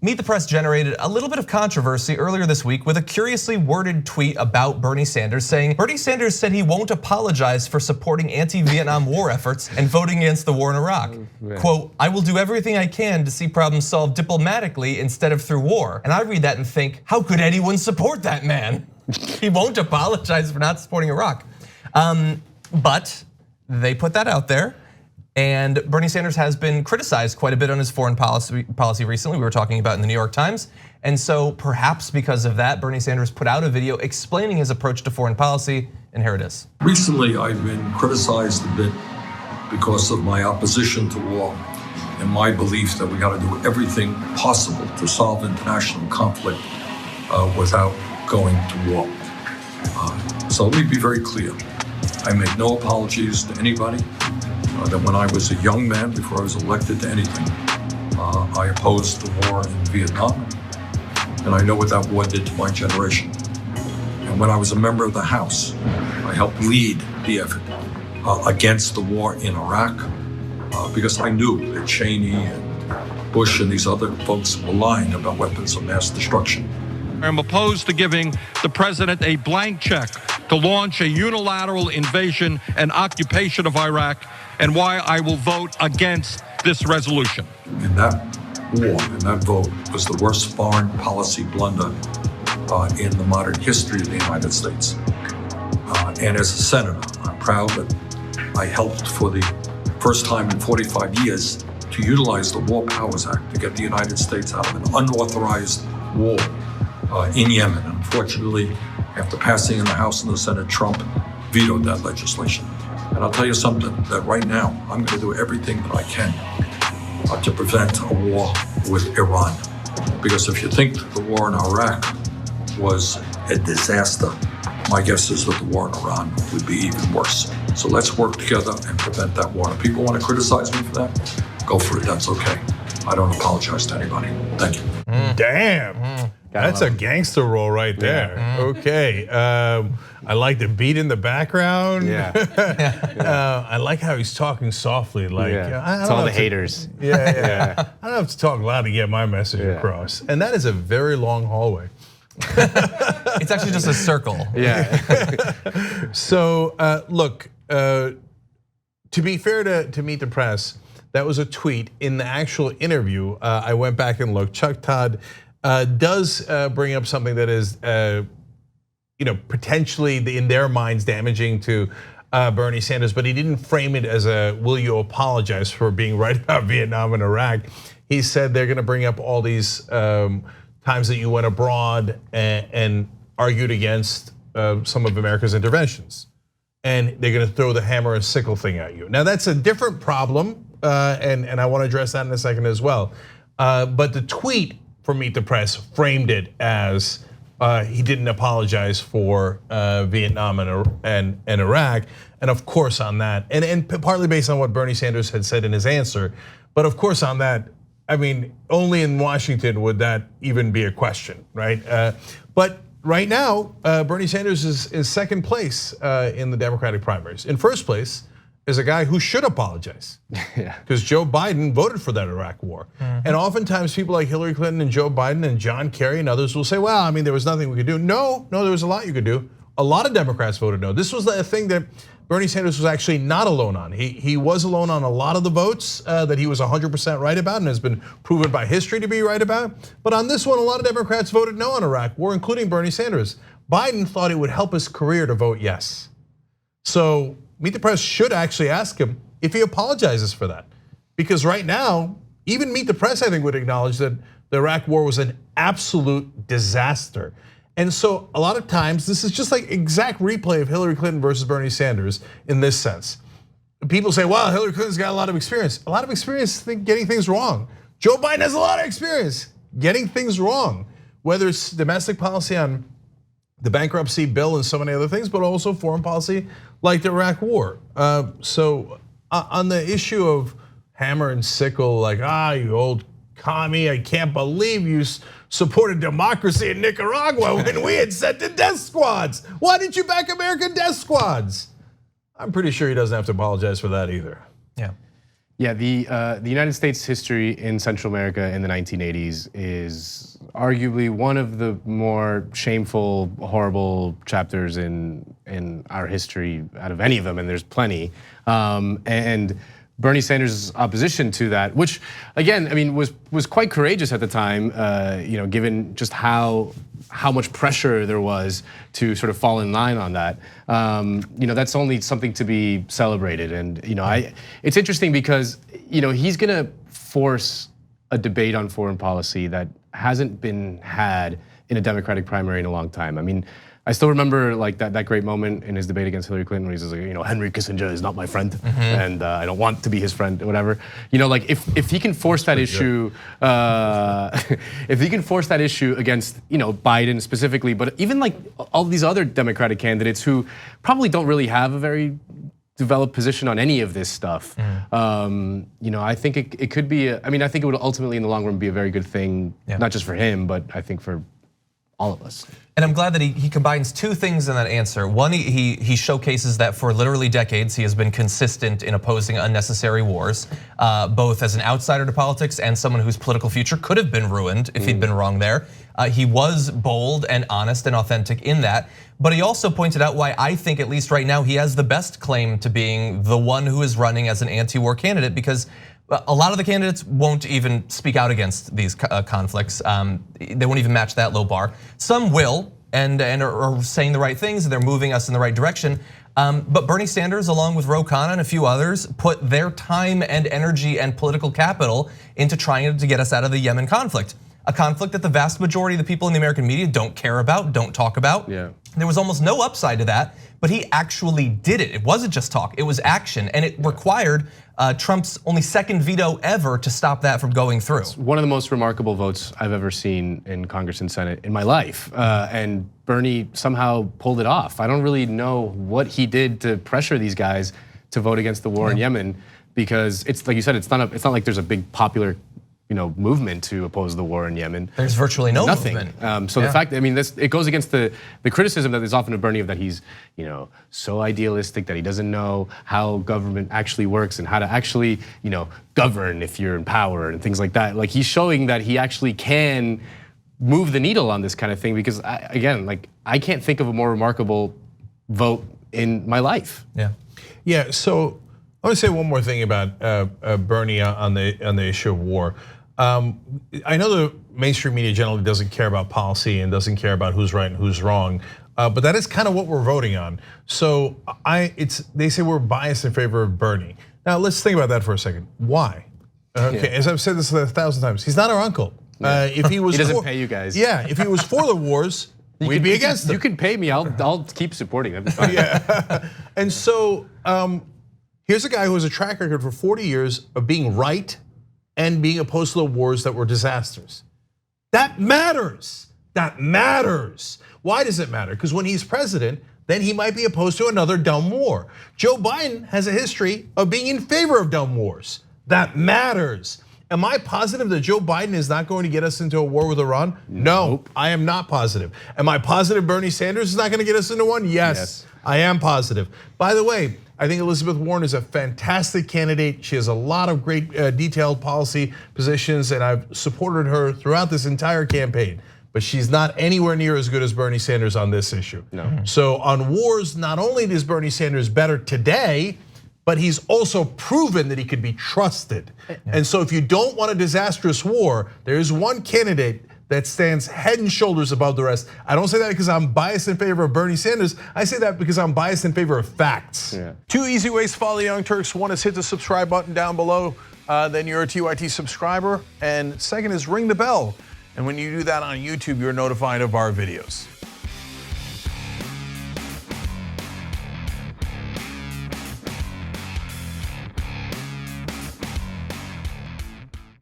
Meet the Press generated a little bit of controversy earlier this week with a curiously worded tweet about Bernie Sanders saying Bernie Sanders said he won't apologize for supporting anti-Vietnam War efforts and voting against the war in Iraq. Quote, I will do everything I can to see problems solved diplomatically instead of through war. And I read that and think, how could anyone support that man? He won't apologize for not supporting Iraq. But they put that out there. And Bernie Sanders has been criticized quite a bit on his foreign policy recently. We were talking about in the New York Times. And so perhaps because of that, Bernie Sanders put out a video explaining his approach to foreign policy, and here it is. Recently, I've been criticized a bit because of my opposition to war and my belief that we got to do everything possible to solve international conflict without going to war. So let me be very clear. I make no apologies to anybody. That when I was a young man, before I was elected to anything, I opposed the war in Vietnam, and I know what that war did to my generation. And when I was a member of the House, I helped lead the effort against the war in Iraq, because I knew that Cheney and Bush and these other folks were lying about weapons of mass destruction. I'm opposed to giving the president a blank check to launch a unilateral invasion and occupation of Iraq, and why I will vote against this resolution. And that war and that vote was the worst foreign policy blunder in the modern history of the United States. And as a senator, I'm proud that I helped for the first time in 45 years to utilize the War Powers Act to get the United States out of an unauthorized war in Yemen. Unfortunately, after passing in the House and the Senate, Trump vetoed that legislation. And I'll tell you something, that right now, I'm gonna do everything that I can to prevent a war with Iran. Because if you think the war in Iraq was a disaster, my guess is that the war in Iran would be even worse. So let's work together and prevent that war. If people wanna criticize me for that, go for it, that's okay. I don't apologize to anybody. Thank you. Damn. That's a gangster role right there. Yeah. Okay, I like the beat in the background. Yeah. I like how he's talking softly, like it's all the haters. Yeah. I don't have to talk loud to get my message across. And that is a very long hallway. It's actually just a circle. Yeah. So look, to be fair to Meet the Press, that was a tweet. In the actual interview, I went back and looked. Chuck Todd does bring up something that is, potentially in their minds damaging to Bernie Sanders, but he didn't frame it as a "will you apologize for being right about Vietnam and Iraq." He said they're going to bring up all these times that you went abroad and argued against some of America's interventions, and they're going to throw the hammer and sickle thing at you. Now that's a different problem, and I want to address that in a second as well. But the tweet for Meet the Press framed it as he didn't apologize for Vietnam and Iraq, and of course on that, and partly based on what Bernie Sanders had said in his answer, but of course on that, I mean, only in Washington would that even be a question, right? But right now, Bernie Sanders is second place in the Democratic primaries. In first place is a guy who should apologize, because Joe Biden voted for that Iraq war. And oftentimes people like Hillary Clinton and Joe Biden and John Kerry and others will say, well, I mean, there was nothing we could do. No, there was a lot you could do. A lot of Democrats voted no. This was the thing that Bernie Sanders was actually not alone on. He was alone on a lot of the votes that he was 100% right about and has been proven by history to be right about. But on this one, a lot of Democrats voted no on Iraq war, including Bernie Sanders. Biden thought it would help his career to vote yes. So Meet the Press should actually ask him if he apologizes for that. Because right now, even Meet the Press, I think, would acknowledge that the Iraq war was an absolute disaster. And so a lot of times, this is just like exact replay of Hillary Clinton versus Bernie Sanders in this sense. People say, well, Hillary Clinton's got a lot of experience. A lot of experience getting things wrong. Joe Biden has a lot of experience getting things wrong, whether it's domestic policy on the bankruptcy bill and so many other things, but also foreign policy like the Iraq war. So on the issue of hammer and sickle, like, you old commie, I can't believe you supported democracy in Nicaragua when we had sent the death squads. Why didn't you back American death squads? I'm pretty sure he doesn't have to apologize for that either. Yeah. Yeah, the United States history in Central America in the 1980s is arguably one of the more shameful, horrible chapters in our history out of any of them, and there's plenty. And Bernie Sanders' opposition to that, which again, I mean, was quite courageous at the time, given just how much pressure there was to sort of fall in line on that. That's only something to be celebrated. And it's interesting because he's gonna force a debate on foreign policy that hasn't been had in a Democratic primary in a long time. I mean, I still remember like that great moment in his debate against Hillary Clinton when he says, Henry Kissinger is not my friend, and I don't want to be his friend, or whatever. If he can force that issue, if he can force that issue against Biden specifically, but even like all these other Democratic candidates who probably don't really have a very developed position on any of this stuff. I think it could be. I think it would ultimately, in the long run, be a very good thing, not just for him, but I think for all of us. And I'm glad that he combines two things in that answer. One, he showcases that for literally decades he has been consistent in opposing unnecessary wars, both as an outsider to politics and someone whose political future could have been ruined if he'd been wrong there. He was bold and honest and authentic in that, but he also pointed out why I think, at least right now, he has the best claim to being the one who is running as an anti-war candidate, because a lot of the candidates won't even speak out against these conflicts. They won't even match that low bar. Some will and are saying the right things, and they're moving us in the right direction. But Bernie Sanders, along with Ro Khanna and a few others, put their time and energy and political capital into trying to get us out of the Yemen conflict. A conflict that the vast majority of the people in the American media don't care about, don't talk about. Yeah. There was almost no upside to that, but he actually did it. It wasn't just talk, it was action, and it required Trump's only second veto ever to stop that from going through. It's one of the most remarkable votes I've ever seen in Congress and Senate in my life, and Bernie somehow pulled it off. I don't really know what he did to pressure these guys to vote against the war in Yemen, because it's like you said, it's not like there's a big popular movement to oppose the war in Yemen. There's virtually no nothing. movement. The fact, it goes against the criticism that there's often of Bernie, of that he's so idealistic, that he doesn't know how government actually works and how to actually govern if you're in power and things like that. Like, he's showing that he actually can move the needle on this kind of thing, because I can't think of a more remarkable vote in my life. Yeah. So I want to say one more thing about Bernie on the issue of war. I know the mainstream media generally doesn't care about policy and doesn't care about who's right and who's wrong, but that is kind of what we're voting on. So they say we're biased in favor of Bernie. Now let's think about that for a second. Why? Okay, as I've said this 1,000 times, he's not our uncle. If he was, he doesn't pay you guys. Yeah, if he was for the wars, we'd be against him. You can pay me. I'll keep supporting him. Yeah, and so here's a guy who has a track record for 40 years of being right and being opposed to the wars that were disasters. That matters. That matters. Why does it matter? Because when he's president, then he might be opposed to another dumb war. Joe Biden has a history of being in favor of dumb wars. That matters. Am I positive that Joe Biden is not going to get us into a war with Iran? No, nope. I am not positive. Am I positive Bernie Sanders is not going to get us into one? Yes, I am positive. By the way, I think Elizabeth Warren is a fantastic candidate. She has a lot of great detailed policy positions, and I've supported her throughout this entire campaign. But she's not anywhere near as good as Bernie Sanders on this issue. No. So on wars, not only is Bernie Sanders better today, but he's also proven that he could be trusted. And so if you don't want a disastrous war, there is one candidate that stands head and shoulders above the rest. I don't say that because I'm biased in favor of Bernie Sanders. I say that because I'm biased in favor of facts. Yeah. 2 easy ways to follow the Young Turks. One is hit the subscribe button down below, then you're a TYT subscriber. And second is ring the bell. And when you do that on YouTube, you're notified of our videos.